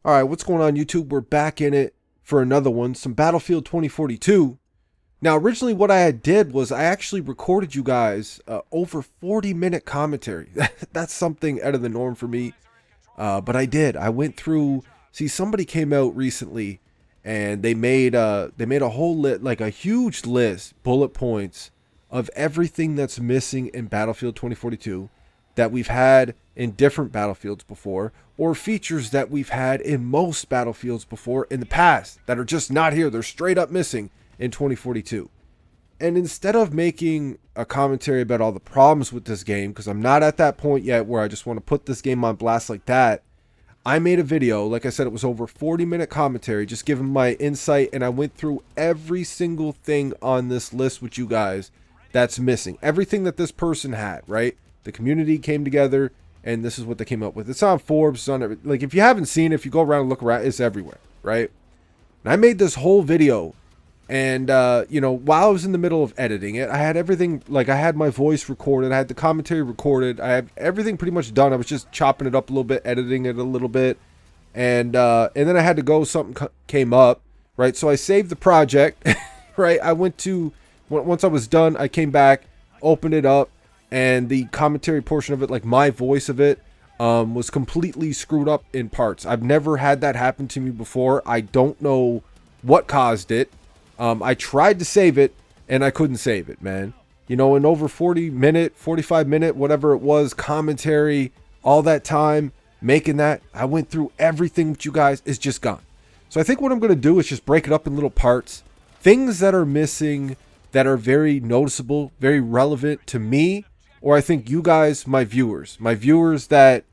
All right, what's going on, YouTube? We're back in it for another one, some Battlefield 2042. Now, originally what I did was I actually recorded you guys over 40-minute commentary. That's something out of the norm for me, but I did. I went through. See, somebody came out recently, and they made a whole like a huge list, bullet points of everything that's missing in Battlefield 2042 that we've had in different battlefields before, or features that we've had in most battlefields before in the past that are just not here. They're straight up missing in 2042. And instead of making a commentary about all the problems with this game, because I'm not at that point yet where I just want to put this game on blast like that, I made a video. Like I said, it was over 40-minute commentary, just giving my insight, and I went through every single thing on this list with you guys that's missing. Everything that this person had, right? The community came together, and this is what they came up with. It's on Forbes, it's on every, like, if you haven't seen it, if you go around and look around, it's everywhere, right? And I made this whole video, and you know, while I was in the middle of editing it, I had everything, like, I had my voice recorded, I had the commentary recorded, I had everything pretty much done. I was just chopping it up a little bit, editing it a little bit, and then I had to go. Something came up, right? So I saved the project, right? I went to, once I was done, I came back, opened it up, and the commentary portion of it, like my voice of it, was completely screwed up in parts. I've never had that happen to me before. I don't know what caused it. I tried to save it, and I couldn't save it, man. You know, in over 40-minute, 45-minute, whatever it was, commentary, all that time, making that, I went through everything with you guys. It's just gone. So I think what I'm going to do is just break it up in little parts. Things that are missing that are very noticeable, very relevant to me, or I think you guys, my viewers that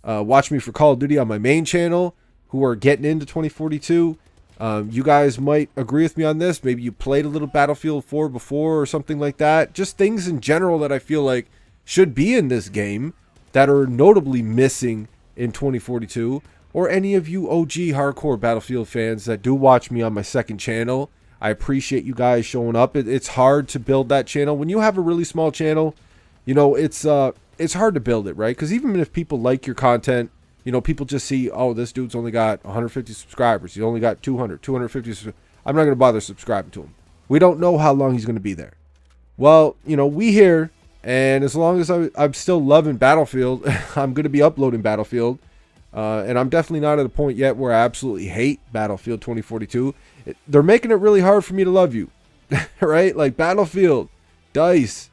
watch me for Call of Duty on my main channel, who are getting into 2042. You guys might agree with me on this. Maybe you played a little Battlefield 4 before or something like that. Just things in general that I feel like should be in this game that are notably missing in 2042. Or any of you OG hardcore Battlefield fans that do watch me on my second channel. I appreciate you guys showing up. It's hard to build that channel. When you have a really small channel, you know, it's hard to build it, right? Because even if people like your content, you know, people just see, oh, this dude's only got 150 subscribers. He's only got 200, 250. I'm not going to bother subscribing to him. We don't know how long he's going to be there. Well, you know, we here, and as long as I'm still loving Battlefield, I'm going to be uploading Battlefield. And I'm definitely not at a point yet where I absolutely hate Battlefield 2042. They're making it really hard for me to love you, right? Like Battlefield, DICE,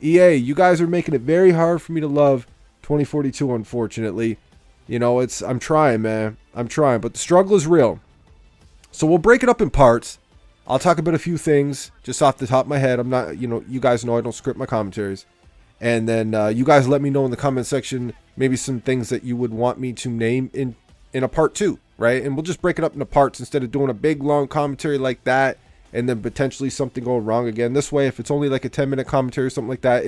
EA, you guys are making it very hard for me to love 2042, unfortunately. You know, I'm trying, man. I'm trying, but the struggle is real. So we'll break it up in parts. I'll talk about a few things just off the top of my head. I'm not, you know, you guys know I don't script my commentaries. And then you guys let me know in the comment section maybe some things that you would want me to name in a part 2, right? And we'll just break it up into parts instead of doing a big long commentary like that and then potentially something going wrong again. This way, if it's only like a 10-minute commentary or something like that,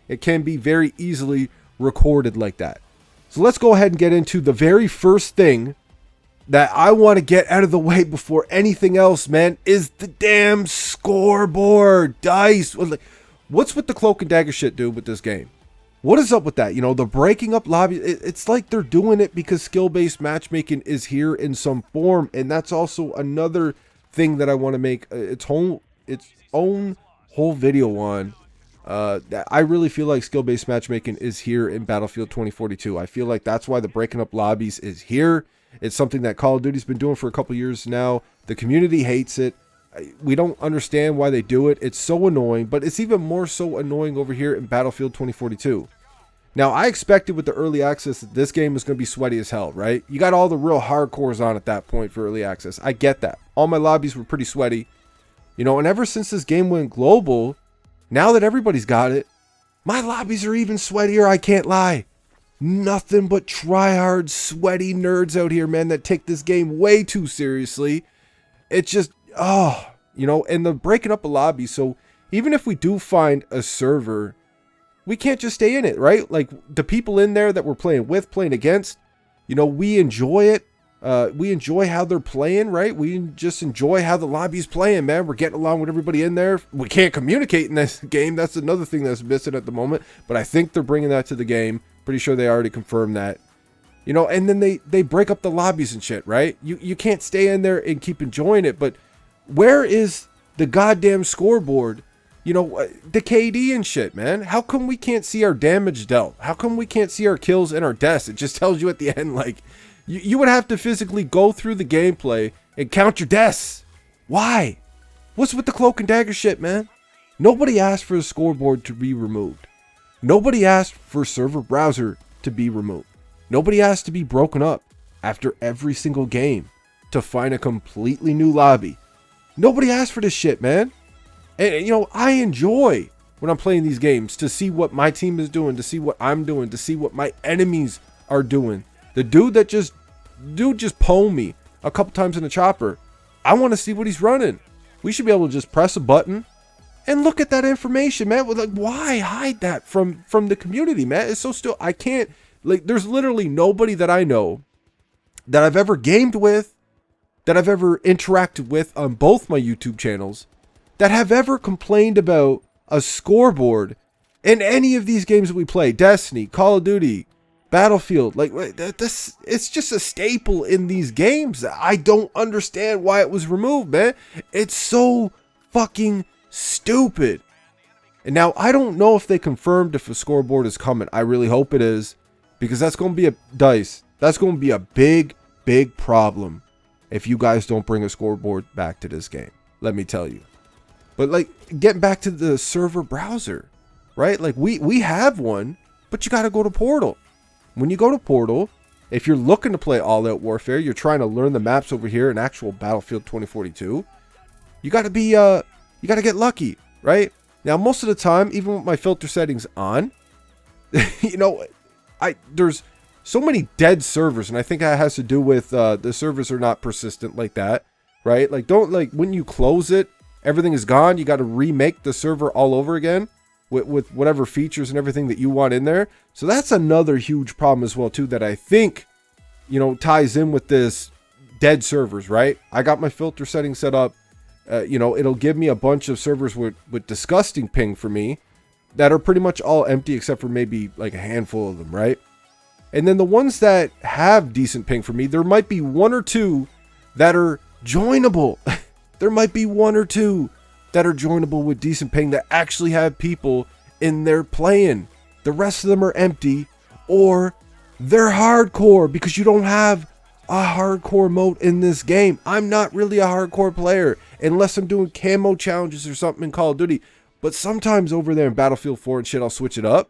it can be very easily recorded like that. So let's go ahead and get into the very first thing that I want to get out of the way before anything else, man, is the damn scoreboard. DICE. What's with the cloak and dagger shit, dude, with this game? What is up with that? You know, the breaking up lobby, it's like they're doing it because skill-based matchmaking is here in some form. And that's also another thing that I want to make its own whole video on. That I really feel like skill-based matchmaking is here in Battlefield 2042. I feel like that's why the breaking up lobbies is here. It's something that Call of Duty's been doing for a couple years now. The community hates it. We don't understand why they do it. It's so annoying, but it's even more so annoying over here in Battlefield 2042. Now, I expected with the early access that this game was going to be sweaty as hell, right? You got all the real hardcores on at that point for early access. I get that. All my lobbies were pretty sweaty. You know, and ever since this game went global, now that everybody's got it, my lobbies are even sweatier, I can't lie. Nothing but tryhard, sweaty nerds out here, man, that take this game way too seriously. It's just, oh, you know, and the breaking up a lobby. So even if we do find a server, we can't just stay in it, right? Like the people in there that we're playing with, playing against, you know, we enjoy it. We enjoy how they're playing, right? We just enjoy how the lobby's playing, man. We're getting along with everybody in there. We can't communicate in this game. That's another thing that's missing at the moment. But I think they're bringing that to the game. Pretty sure they already confirmed that. You know, and then they break up the lobbies and shit, right? You can't stay in there and keep enjoying it, but where is the goddamn scoreboard? You know, the KD and shit, man. How come we can't see our damage dealt? How come we can't see our kills and our deaths? It just tells you at the end, like, you would have to physically go through the gameplay and count your deaths. Why? What's with the cloak and dagger shit, man? Nobody asked for the scoreboard to be removed. Nobody asked for server browser to be removed. Nobody asked to be broken up after every single game to find a completely new lobby. Nobody asked for this shit, man. And, you know, I enjoy when I'm playing these games to see what my team is doing, to see what I'm doing, to see what my enemies are doing. The dude just pwned me a couple times in the chopper. I want to see what he's running. We should be able to just press a button and look at that information, man. Like, why hide that from the community, man? It's so still, I can't, like, there's literally nobody that I know that I've ever gamed with, that I've ever interacted with on both my YouTube channels, that have ever complained about a scoreboard in any of these games that we play. Destiny, Call of Duty, Battlefield. Like, this, it's just a staple in these games. I don't understand why it was removed, man. It's so fucking stupid. And now I don't know if they confirmed if a scoreboard is coming. I really hope it is, because that's going to be that's going to be a big problem if you guys don't bring a scoreboard back to this game. Let me tell you. But, like, getting back to the server browser, right? Like, we have one, but you got to go to Portal. When you go to Portal, if you're looking to play All Out Warfare, you're trying to learn the maps over here in actual Battlefield 2042, you got to be, you got to get lucky, right? Now, most of the time, even with my filter settings on, you know, there's so many dead servers, and I think that has to do with the servers are not persistent like that, right? Like, when you close it, everything is gone. You got to remake the server all over again with whatever features and everything that you want in there. So that's another huge problem as well, too, that I think, you know, ties in with this dead servers, right? I got my filter settings set up. You know, it'll give me a bunch of servers with disgusting ping for me that are pretty much all empty except for maybe like a handful of them, right? And then the ones that have decent ping for me, there might be one or two that are joinable. There might be one or two that are joinable with decent ping that actually have people in there playing. The rest of them are empty, or they're hardcore because you don't have a hardcore mode in this game. I'm not really a hardcore player unless I'm doing camo challenges or something in Call of Duty. But sometimes over there in Battlefield 4 and shit, I'll switch it up.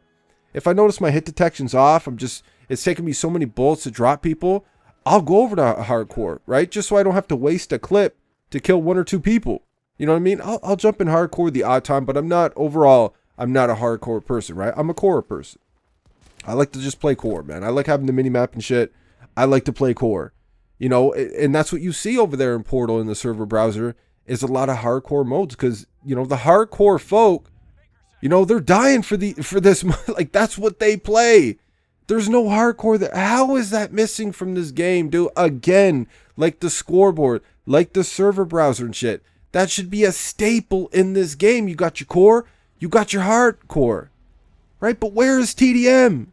If I notice my hit detection's off, it's taking me so many bullets to drop people, I'll go over to hardcore, right? Just so I don't have to waste a clip to kill one or two people. You know what I mean? I'll jump in hardcore the odd time, but I'm not a hardcore person, right? I'm a core person. I like to just play core, man. I like having the mini map and shit. I like to play core, you know, and that's what you see over there in Portal in the server browser is a lot of hardcore modes, because, you know, the hardcore folk, you know, they're dying for this, like, that's what they play. There's no hardcore there. How is that missing from this game, dude? Again, like the scoreboard, like the server browser and shit. That should be a staple in this game. You got your core, you got your hardcore, right? But where is TDM?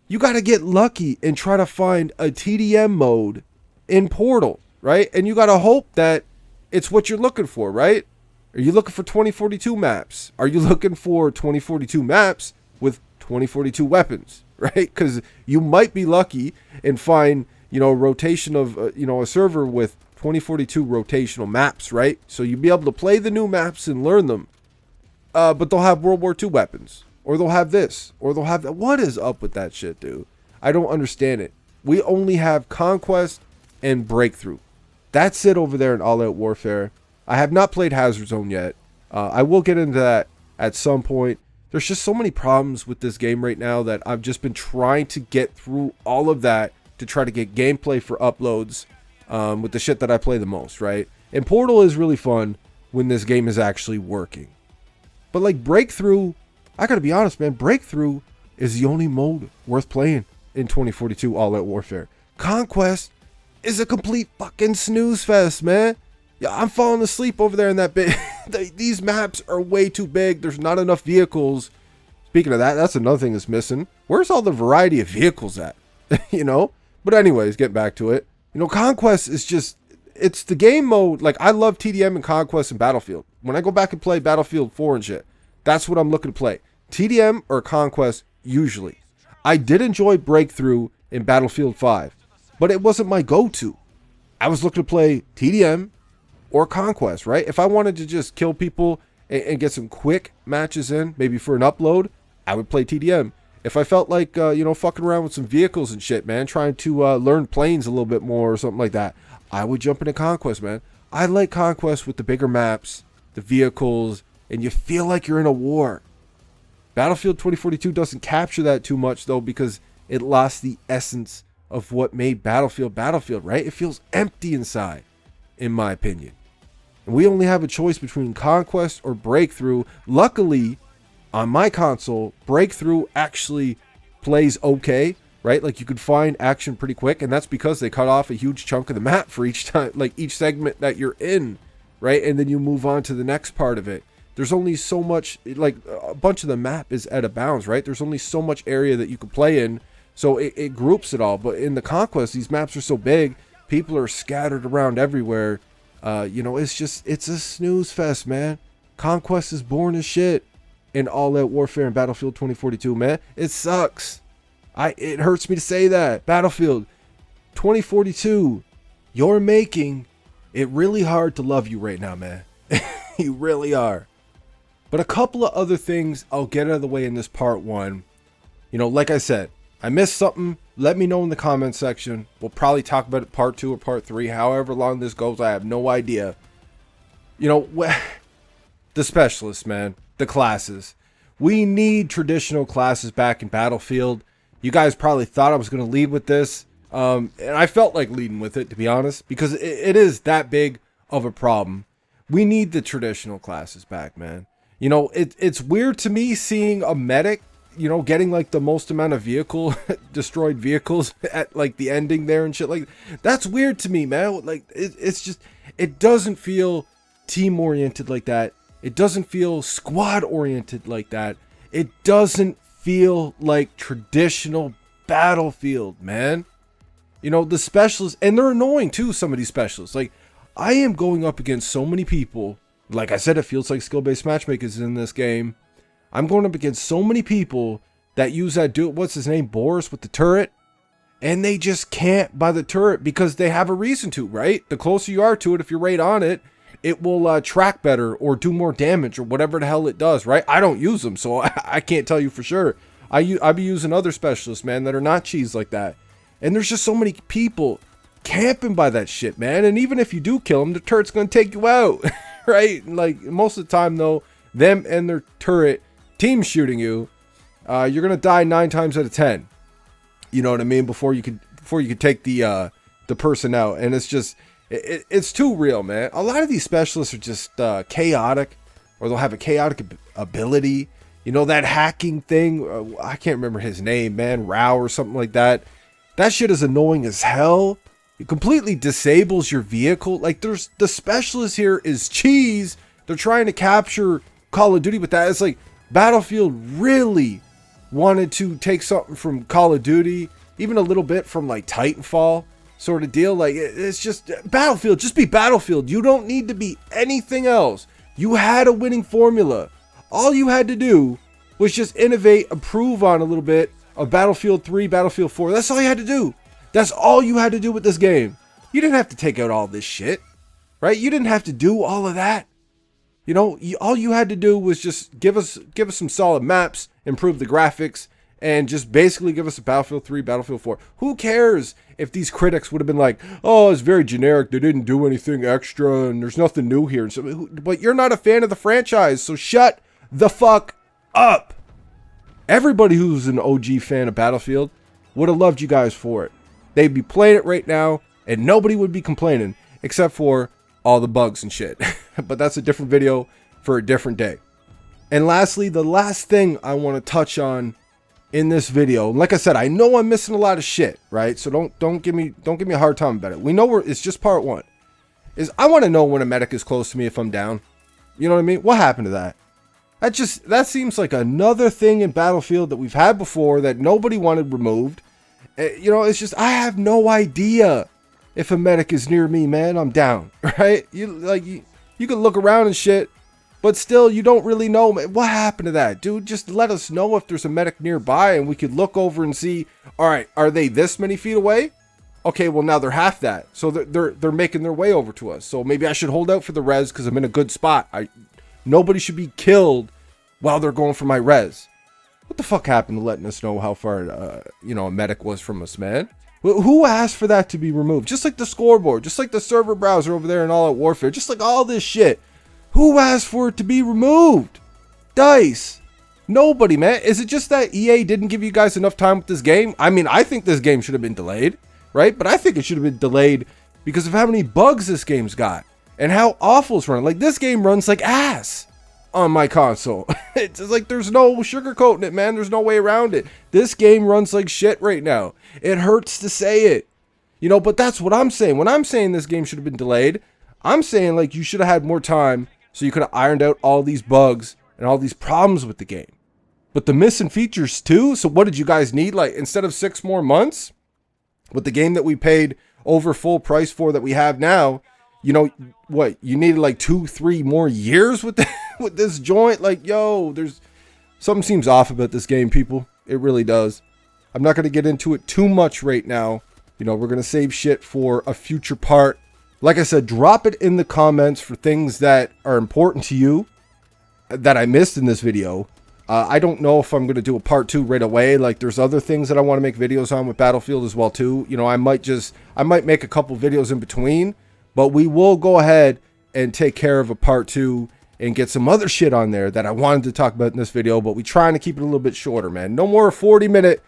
You got to get lucky and try to find a TDM mode in Portal, right? And you got to hope that it's what you're looking for, right? Are you looking for 2042 maps? Are you looking for 2042 maps with 2042 weapons, right? Because you might be lucky and find, you know, a rotation of, you know, a server with 2042 rotational maps, right? So you'll be able to play the new maps and learn them. But they'll have World War II weapons. Or they'll have this. Or they'll have that. What is up with that shit, dude? I don't understand it. We only have Conquest and Breakthrough. That's it over there in All Out Warfare. I have not played Hazard Zone yet. I will get into that at some point. There's just so many problems with this game right now that I've just been trying to get through all of that to try to get gameplay for uploads with the shit that I play the most, right? And Portal is really fun when this game is actually working. But like Breakthrough, I gotta be honest, man, Breakthrough is the only mode worth playing in 2042 All Out Warfare. Conquest is a complete fucking snooze fest, man. Yeah, I'm falling asleep over there in that bit. These maps are way too big. There's not enough vehicles. Speaking of that, that's another thing that's missing. Where's all the variety of vehicles at? you know? But anyways, get back to it. You know, Conquest is just, it's the game mode. Like, I love TDM and Conquest and Battlefield. When I go back and play Battlefield 4 and shit, that's what I'm looking to play. TDM or Conquest, usually. I did enjoy Breakthrough in Battlefield 5, but it wasn't my go-to. I was looking to play TDM or Conquest, right? If I wanted to just kill people and get some quick matches in, maybe for an upload, I would play TDM. If I felt like, you know, fucking around with some vehicles and shit, man, trying to learn planes a little bit more or something like that, I would jump into Conquest, man. I like Conquest with the bigger maps, the vehicles, and you feel like you're in a war. Battlefield 2042 doesn't capture that too much, though, because it lost the essence of what made Battlefield Battlefield, right? It feels empty inside, in my opinion. And we only have a choice between Conquest or Breakthrough. Luckily, on my console, Breakthrough actually plays okay, right? Like, you could find action pretty quick, and that's because they cut off a huge chunk of the map for each time, like each segment that you're in, right? And then you move on to the next part of it. There's only so much, like, a bunch of the map is out of bounds, right? There's only so much area that you can play in, so it groups it all. But in the Conquest, these maps are so big, people are scattered around everywhere. You know, it's a snooze fest, man. Conquest is boring as shit in All-Out Warfare and Battlefield 2042, man. It sucks. It hurts me to say that. Battlefield 2042, you're making it really hard to love you right now, man. You really are. But a couple of other things I'll get out of the way in this part one. You know, like I said, I missed something. Let me know in the comment section. We'll probably talk about it part 2 or part 3. However long this goes, I have no idea. You know, the specialists, man. The classes. We need traditional classes back in Battlefield. You guys probably thought I was going to lead with this. And I felt like leading with it, to be honest. Because it is that big of a problem. We need the traditional classes back, man. You know, it's weird to me seeing a medic, you know, getting like the most amount of destroyed vehicles at like the ending there and shit. Like, that's weird to me, man. Like, it's just, it doesn't feel team oriented like that. It doesn't feel squad oriented like that. It doesn't feel like traditional Battlefield, man. You know, the specialists, and they're annoying too, some of these specialists. Like, I am going up against so many people. Like I said, it feels like skill-based matchmakers in this game. I'm going up against so many people that use that what's his name, Boris, with the turret. And they just can't buy the turret because they have a reason to, right? The closer you are to it, if you're right on it, it will track better or do more damage or whatever the hell it does, right? I don't use them, so I can't tell you for sure. I be using other specialists, man, that are not cheese like that. And there's just so many people camping by that shit, man. And even if you do kill them, the turret's going to take you out, right? Like, most of the time, though, them and their turret team shooting you, you're going to die 9 times out of 10. You know what I mean? Before you could take the person out. And it's just, it's too real, man. A lot of these specialists are just chaotic, or they'll have a chaotic ability. You know, that hacking thing, I can't remember his name, man, Rao or something like that. That shit is annoying as hell. It completely disables your vehicle. Like, there's the specialist here is cheese. They're trying to capture Call of Duty, but that is like Battlefield really wanted to take something from Call of Duty, even a little bit from like Titanfall sort of deal. Like, it's just Battlefield. Just be Battlefield. You don't need to be anything else. You had a winning formula. All you had to do was just innovate, improve on a little bit of Battlefield 3, Battlefield 4. That's all you had to do. That's all you had to do with this game. You didn't have to take out all this shit, right? You didn't have to do all of that. You know, all you had to do was just give us some solid maps, improve the graphics, and just basically give us a Battlefield 3, Battlefield 4. Who cares if these critics would have been like, oh, it's very generic, they didn't do anything extra, and there's nothing new here. But you're not a fan of the franchise, so shut the fuck up. Everybody who's an OG fan of Battlefield would have loved you guys for it. They'd be playing it right now, and nobody would be complaining, except for all the bugs and shit. But that's a different video for a different day. And lastly, the last thing I want to touch on in this video, like I said, I know I'm missing a lot of shit, right? So don't give me a hard time about it. We know it's just part 1. Is I want to know when a medic is close to me if I'm down. You know what I mean? What happened to that? That seems like another thing in Battlefield that we've had before that nobody wanted removed. You know, it's just, I have no idea if a medic is near me, man. I'm down, right? You can look around and shit, but still, you don't really know, man. What happened to that, dude? Just let us know if there's a medic nearby, and we could look over and see. All right, are they this many feet away? Okay, well now they're half that, so they're making their way over to us. So maybe I should hold out for the res because I'm in a good spot. Nobody should be killed while they're going for my res. What the fuck happened to letting us know how far you know, a medic was from us, man? Who asked for that to be removed? Just like the scoreboard, just like the server browser over there in All Out Warfare, just like all this shit. Who asked for it to be removed? DICE. Nobody, man. Is it just that EA didn't give you guys enough time with this game? I mean, I think this game should have been delayed, right? But I think it should have been delayed because of how many bugs this game's got and how awful it's running. Like, this game runs like ass on my console. It's like there's no sugarcoating it, man. There's no way around it. This game runs like shit right now. It hurts to say it, you know, but that's what I'm saying. When I'm saying this game should have been delayed, I'm saying like you should have had more time so you could have ironed out all these bugs and all these problems with the game. But the missing features too. So what did you guys need? Like, instead of 6 more months with the game that we paid over full price for that we have now, you know what, you needed like 2-3 more years with with this joint. Like, yo, there's something seems off about this game, people. It really does. I'm not going to get into it too much right now. You know, we're going to save shit for a future part. Like I said, drop it in the comments for things that are important to you that I missed in this video. I don't know if I'm going to do a part 2 right away. Like, there's other things that I want to make videos on with Battlefield as well too. You know, I might make a couple videos in between, but we will go ahead and take care of a part 2 and get some other shit on there that I wanted to talk about in this video, but we're trying to keep it a little bit shorter, man. No more 40-minute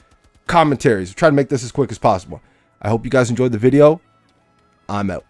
commentaries. We're trying to make this as quick as possible. I hope you guys enjoyed the video. I'm out.